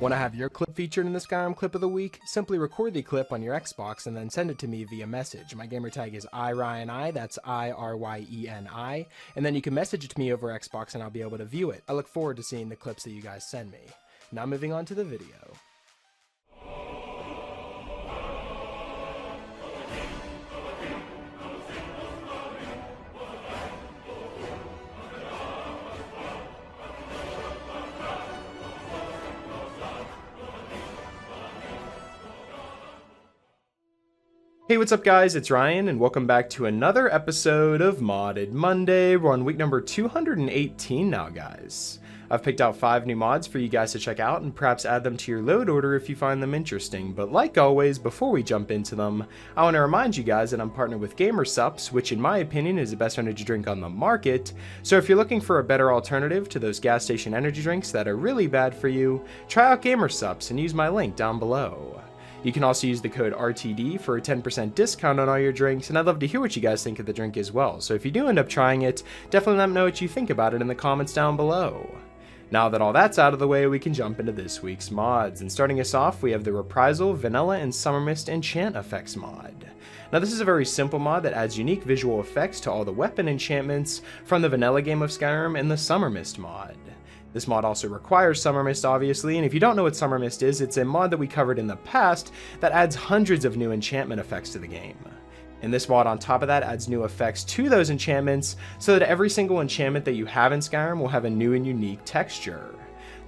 Want to have your clip featured in the Skyrim Clip of the Week? Simply record the clip on your Xbox and then send it to me via message. My gamertag is iRyeni, that's IRYENI, and then you can message it to me over Xbox and I'll be able to view it. I look forward to seeing the clips that you guys send me. Now moving on to the video. Hey, what's up guys, it's Ryan, and welcome back to another episode of Modded Monday. We're on week number 218 now, guys. I've picked out 5 new mods for you guys to check out and perhaps add them to your load order if you find them interesting. But like always, before we jump into them, I want to remind you guys that I'm partnered with Gamersups, which in my opinion is the best energy drink on the market. So if you're looking for a better alternative to those gas station energy drinks that are really bad for you, try out Gamersups and use my link down below. You can also use the code RTD for a 10% discount on all your drinks, and I'd love to hear what you guys think of the drink as well. So if you do end up trying it, definitely let me know what you think about it in the comments down below. Now that all that's out of the way, we can jump into this week's mods. And starting us off, we have the Reprisal, Vanilla, and Summermyst Enchant Effects mod. Now this is a very simple mod that adds unique visual effects to all the weapon enchantments from the vanilla game of Skyrim and the Summermyst mod. This mod also requires Summermyst, obviously, and if you don't know what Summermyst is, it's a mod that we covered in the past that adds hundreds of new enchantment effects to the game. And this mod on top of that adds new effects to those enchantments so that every single enchantment that you have in Skyrim will have a new and unique texture.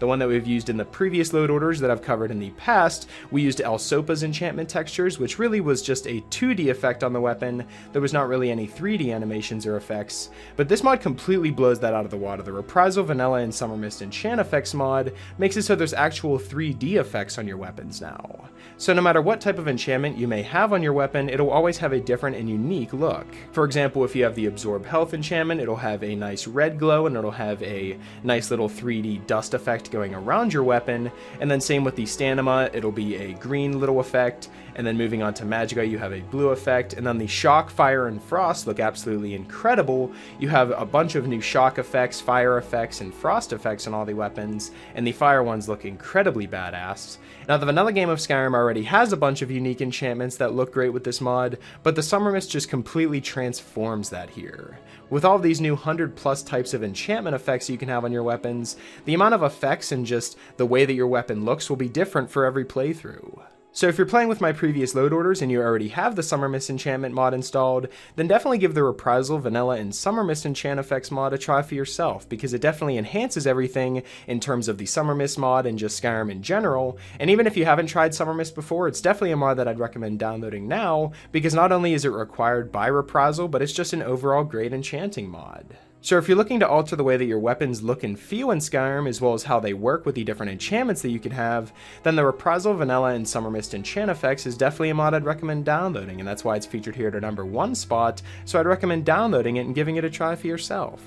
The one that we've used in the previous load orders that I've covered in the past, we used El Sopa's enchantment textures, which really was just a 2D effect on the weapon. There was not really any 3D animations or effects, but this mod completely blows that out of the water. The Reprisal, Vanilla, and Summermyst Enchant Effects mod makes it so there's actual 3D effects on your weapons now. So no matter what type of enchantment you may have on your weapon, it'll always have a different and unique look. For example, if you have the Absorb Health enchantment, it'll have a nice red glow and it'll have a nice little 3D dust effect going around your weapon, and then same with the Stamina, it'll be a green little effect, and then moving on to Magicka, you have a blue effect, and then the Shock, Fire, and Frost look absolutely incredible. You have a bunch of new shock effects, fire effects, and frost effects on all the weapons, and the fire ones look incredibly badass. Now the vanilla game of Skyrim already has a bunch of unique enchantments that look great with this mod, but the Summermyst just completely transforms that here. With all of these new 100+ types of enchantment effects you can have on your weapons, the amount of effects and just the way that your weapon looks will be different for every playthrough. So if you're playing with my previous load orders and you already have the Summermyst enchantment mod installed, then definitely give the Reprisal, Vanilla, and Summermyst enchant effects mod a try for yourself, because it definitely enhances everything in terms of the Summermyst mod and just Skyrim in general. And even if you haven't tried Summermyst before, it's definitely a mod that I'd recommend downloading now, because not only is it required by Reprisal, but it's just an overall great enchanting mod. So if you're looking to alter the way that your weapons look and feel in Skyrim, as well as how they work with the different enchantments that you can have, then the Reprisal, Vanilla, and Summermyst enchant effects is definitely a mod I'd recommend downloading, and that's why it's featured here at our number 1 spot, so I'd recommend downloading it and giving it a try for yourself.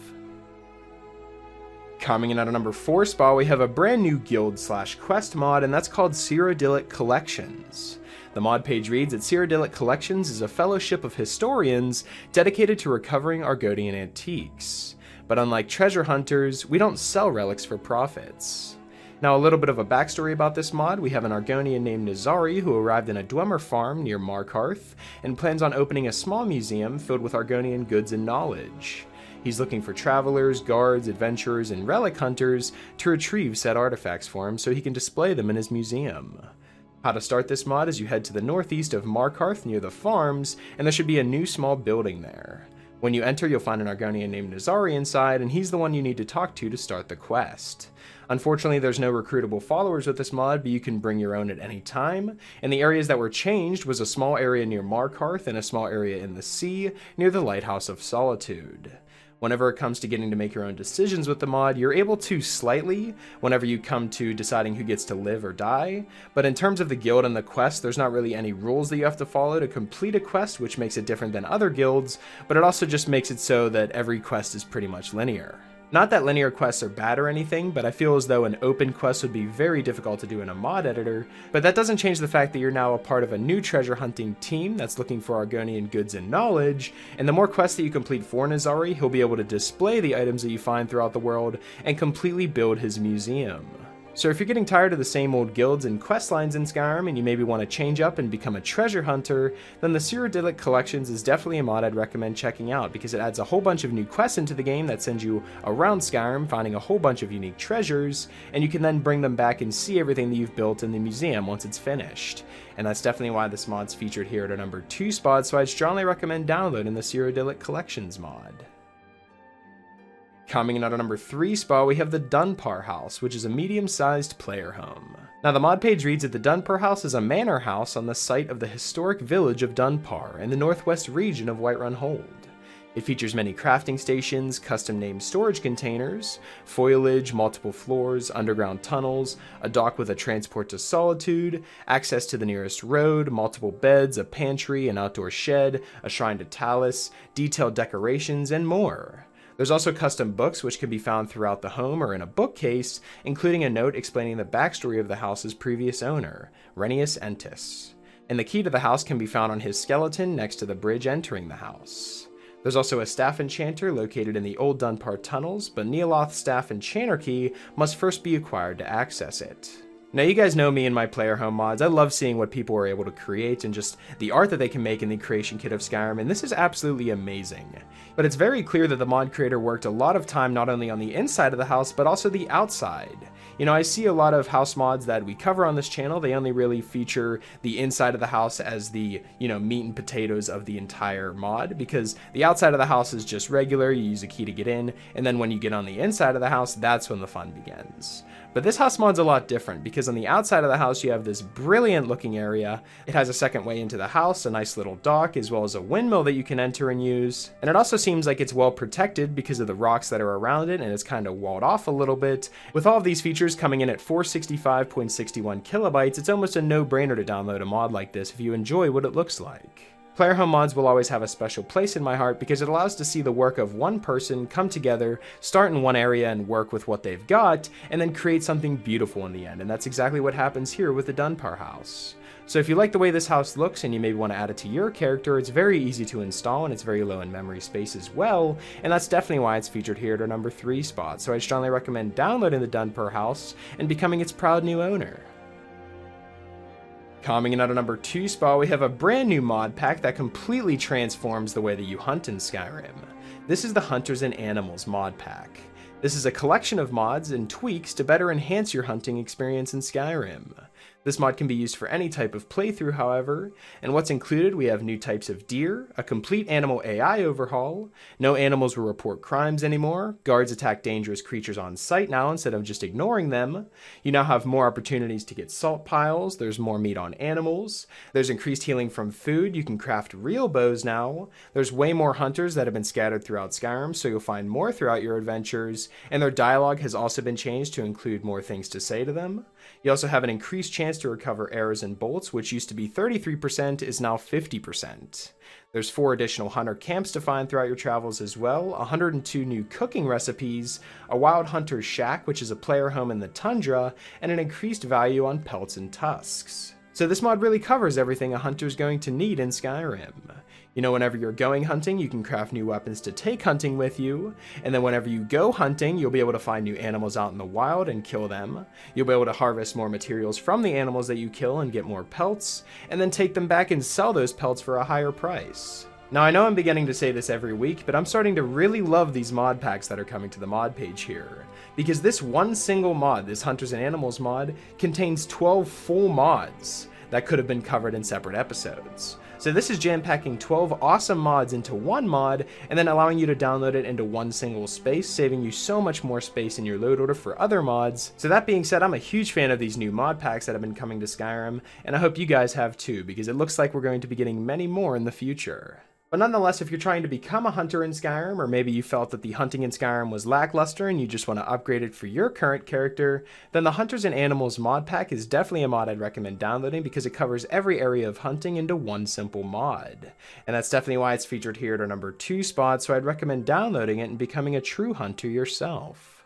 Coming in at our number 4 spot, we have a brand new guild/quest mod, and that's called Cyrodilic Collections. The mod page reads that Cyrodilic Collections is a fellowship of historians dedicated to recovering Argonian antiques. But unlike treasure hunters, we don't sell relics for profits. Now a little bit of a backstory about this mod, we have an Argonian named Nizari who arrived in a Dwemer farm near Markarth and plans on opening a small museum filled with Argonian goods and knowledge. He's looking for travelers, guards, adventurers, and relic hunters to retrieve said artifacts for him so he can display them in his museum. How to start this mod is you head to the northeast of Markarth near the farms, and there should be a new small building there. When you enter, you'll find an Argonian named Nizari inside, and he's the one you need to talk to start the quest. Unfortunately, there's no recruitable followers with this mod, but you can bring your own at any time, and the areas that were changed was a small area near Markarth and a small area in the sea near the Lighthouse of Solitude. Whenever it comes to getting to make your own decisions with the mod, you're able to slightly whenever you come to deciding who gets to live or die, but in terms of the guild and the quest, there's not really any rules that you have to follow to complete a quest, which makes it different than other guilds, but it also just makes it so that every quest is pretty much linear. Not that linear quests are bad or anything, but I feel as though an open quest would be very difficult to do in a mod editor, but that doesn't change the fact that you're now a part of a new treasure hunting team that's looking for Argonian goods and knowledge, and the more quests that you complete for Nizari, he'll be able to display the items that you find throughout the world and completely build his museum. So if you're getting tired of the same old guilds and quest lines in Skyrim and you maybe want to change up and become a treasure hunter, then the Cyrodilic Collections is definitely a mod I'd recommend checking out because it adds a whole bunch of new quests into the game that send you around Skyrim finding a whole bunch of unique treasures, and you can then bring them back and see everything that you've built in the museum once it's finished. And that's definitely why this mod's featured here at a number 2 spot, so I'd strongly recommend downloading the Cyrodilic Collections mod. Coming in at a number 3 spot, we have the Dunpar house, which is a medium-sized player home. Now the mod page reads that the Dunpar house is a manor house on the site of the historic village of Dunpar in the northwest region of Whiterun Hold. It features many crafting stations, custom-named storage containers, foliage, multiple floors, underground tunnels, a dock with a transport to Solitude, access to the nearest road, multiple beds, a pantry, an outdoor shed, a shrine to Talus, detailed decorations, and more. There's also custom books which can be found throughout the home or in a bookcase, including a note explaining the backstory of the house's previous owner, Renius Entis. And the key to the house can be found on his skeleton next to the bridge entering the house. There's also a staff enchanter located in the old Dunpar tunnels, but Neoloth's staff enchanter key must first be acquired to access it. Now you guys know me and my player home mods. I love seeing what people are able to create and just the art that they can make in the creation kit of Skyrim, and this is absolutely amazing. But it's very clear that the mod creator worked a lot of time not only on the inside of the house, but also the outside. You know, I see a lot of house mods that we cover on this channel, they only really feature the inside of the house as the, meat and potatoes of the entire mod, because the outside of the house is just regular, you use a key to get in, and then when you get on the inside of the house, that's when the fun begins. But this house mod's a lot different, because on the outside of the house you have this brilliant looking area. It has a second way into the house, a nice little dock, as well as a windmill that you can enter and use. And it also seems like it's well protected because of the rocks that are around it, and it's kind of walled off a little bit. With all of these features coming in at 465.61 kilobytes, it's almost a no-brainer to download a mod like this if you enjoy what it looks like. Player home mods will always have a special place in my heart because it allows to see the work of one person come together, start in one area and work with what they've got, and then create something beautiful in the end, and that's exactly what happens here with the Dunpar house. So if you like the way this house looks and you maybe want to add it to your character, it's very easy to install and it's very low in memory space as well, and that's definitely why it's featured here at our number 3 spot, so I strongly recommend downloading the Dunpar house and becoming its proud new owner. Coming in at a number 2 spot, we have a brand new mod pack that completely transforms the way that you hunt in Skyrim. This is the Hunters and Animals mod pack. This is a collection of mods and tweaks to better enhance your hunting experience in Skyrim. This mod can be used for any type of playthrough, however, and what's included, we have new types of deer, a complete animal AI overhaul, no animals will report crimes anymore, guards attack dangerous creatures on sight now instead of just ignoring them, you now have more opportunities to get salt piles, there's more meat on animals, there's increased healing from food, you can craft real bows now, there's way more hunters that have been scattered throughout Skyrim, so you'll find more throughout your adventures, and their dialogue has also been changed to include more things to say to them. You also have an increased chance to recover arrows and bolts, which used to be 33%, is now 50%. There's 4 additional hunter camps to find throughout your travels as well, 102 new cooking recipes, a wild hunter's shack, which is a player home in the tundra, and an increased value on pelts and tusks. So this mod really covers everything a hunter's going to need in Skyrim. You know, whenever you're going hunting, you can craft new weapons to take hunting with you, and then whenever you go hunting, you'll be able to find new animals out in the wild and kill them. You'll be able to harvest more materials from the animals that you kill and get more pelts, and then take them back and sell those pelts for a higher price. Now I know I'm beginning to say this every week, but I'm starting to really love these mod packs that are coming to the mod page here. Because this one single mod, this Hunters and Animals mod, contains 12 full mods that could have been covered in separate episodes. So this is jam-packing 12 awesome mods into one mod, and then allowing you to download it into one single space, saving you so much more space in your load order for other mods. So that being said, I'm a huge fan of these new mod packs that have been coming to Skyrim, and I hope you guys have too, because it looks like we're going to be getting many more in the future. But nonetheless, if you're trying to become a hunter in Skyrim, or maybe you felt that the hunting in Skyrim was lackluster and you just want to upgrade it for your current character, then the Hunters and Animals mod pack is definitely a mod I'd recommend downloading because it covers every area of hunting into one simple mod. And that's definitely why it's featured here at our number 2 spot, so I'd recommend downloading it and becoming a true hunter yourself.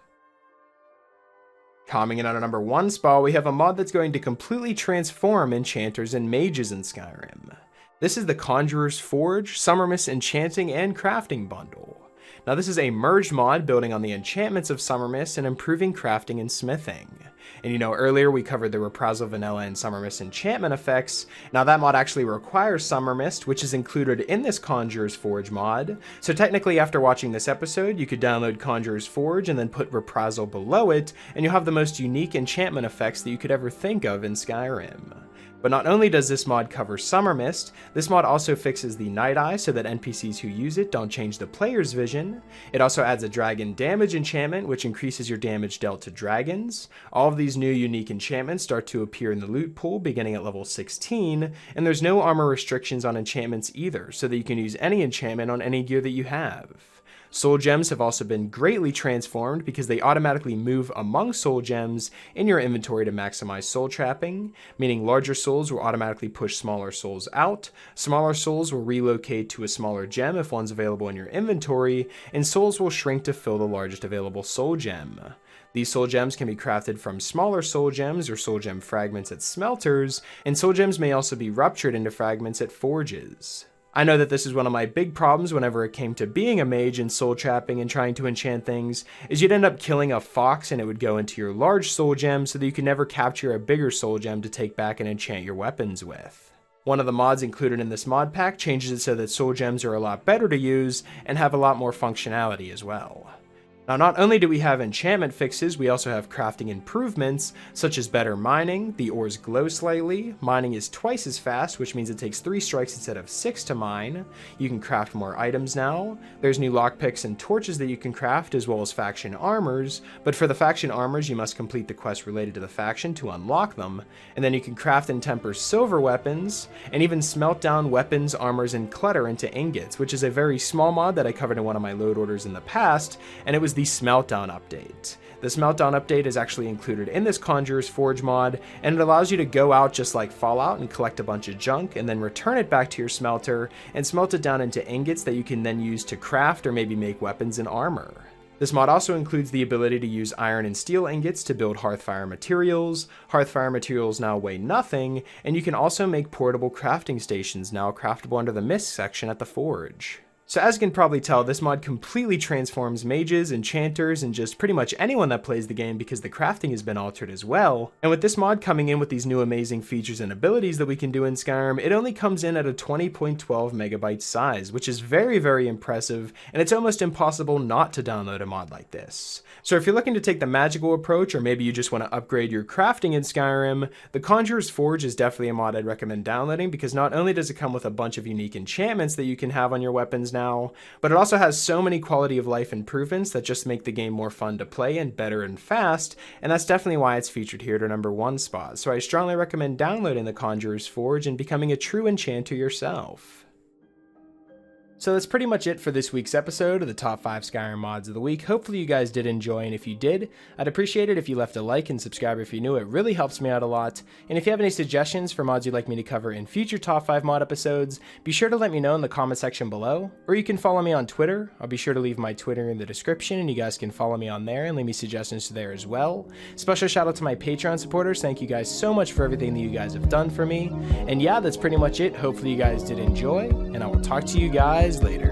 Coming in at our number 1 spot, we have a mod that's going to completely transform enchanters and mages in Skyrim. This is the Conjuror's Forge, Summermyst Enchanting and Crafting Bundle. Now this is a merged mod building on the enchantments of Summermyst and improving crafting and smithing. And you know, earlier we covered the Reprisal, Vanilla, and Summermyst enchantment effects. Now that mod actually requires Summermyst, which is included in this Conjuror's Forge mod. So technically after watching this episode, you could download Conjuror's Forge and then put Reprisal below it, and you'll have the most unique enchantment effects that you could ever think of in Skyrim. But not only does this mod cover Summermyst, this mod also fixes the Night Eye so that NPCs who use it don't change the player's vision. It also adds a dragon damage enchantment, which increases your damage dealt to dragons. All of these new unique enchantments start to appear in the loot pool beginning at level 16, and there's no armor restrictions on enchantments either, so that you can use any enchantment on any gear that you have. Soul gems have also been greatly transformed because they automatically move among soul gems in your inventory to maximize soul trapping, meaning larger souls will automatically push smaller souls out, smaller souls will relocate to a smaller gem if one's available in your inventory, and souls will shrink to fill the largest available soul gem. These soul gems can be crafted from smaller soul gems or soul gem fragments at smelters, and soul gems may also be ruptured into fragments at forges. I know that this is one of my big problems whenever it came to being a mage and soul trapping and trying to enchant things, is you'd end up killing a fox and it would go into your large soul gem so that you could never capture a bigger soul gem to take back and enchant your weapons with. One of the mods included in this mod pack changes it so that soul gems are a lot better to use and have a lot more functionality as well. Now, not only do we have enchantment fixes, we also have crafting improvements, such as better mining, the ores glow slightly, mining is twice as fast, which means it takes 3 strikes instead of 6 to mine, you can craft more items now, there's new lockpicks and torches that you can craft, as well as faction armors, but for the faction armors you must complete the quest related to the faction to unlock them, and then you can craft and temper silver weapons, and even smelt down weapons, armors, and clutter into ingots, which is a very small mod that I covered in one of my load orders in the past, and it was the Smeltdown update. The Smeltdown update is actually included in this Conjuror's Forge mod, and it allows you to go out just like Fallout and collect a bunch of junk and then return it back to your smelter and smelt it down into ingots that you can then use to craft or maybe make weapons and armor. This mod also includes the ability to use iron and steel ingots to build Hearthfire materials. Hearthfire materials now weigh nothing, and you can also make portable crafting stations now craftable under the Mist section at the Forge. So as you can probably tell, this mod completely transforms mages, enchanters, and just pretty much anyone that plays the game because the crafting has been altered as well. And with this mod coming in with these new amazing features and abilities that we can do in Skyrim, it only comes in at a 20.12 megabyte size, which is very, very impressive, and it's almost impossible not to download a mod like this. So if you're looking to take the magical approach, or maybe you just want to upgrade your crafting in Skyrim, the Conjuror's Forge is definitely a mod I'd recommend downloading because not only does it come with a bunch of unique enchantments that you can have on your weapons now, but it also has so many quality of life improvements that just make the game more fun to play and better and fast, and that's definitely why it's featured here at our #1 spot. So I strongly recommend downloading the Conjuror's Forge and becoming a true enchanter yourself. So that's pretty much it for this week's episode of the top 5 Skyrim mods of the week. Hopefully you guys did enjoy, and if you did, I'd appreciate it if you left a like and subscribe if you're new. It really helps me out a lot. And if you have any suggestions for mods you'd like me to cover in future top 5 mod episodes, be sure to let me know in the comment section below, or you can follow me on Twitter. I'll be sure to leave my Twitter in the description, and you guys can follow me on there and leave me suggestions there as well. Special shout out to my Patreon supporters. Thank you guys so much for everything that you guys have done for me. And yeah, that's pretty much it. Hopefully you guys did enjoy, and I will talk to you guys later.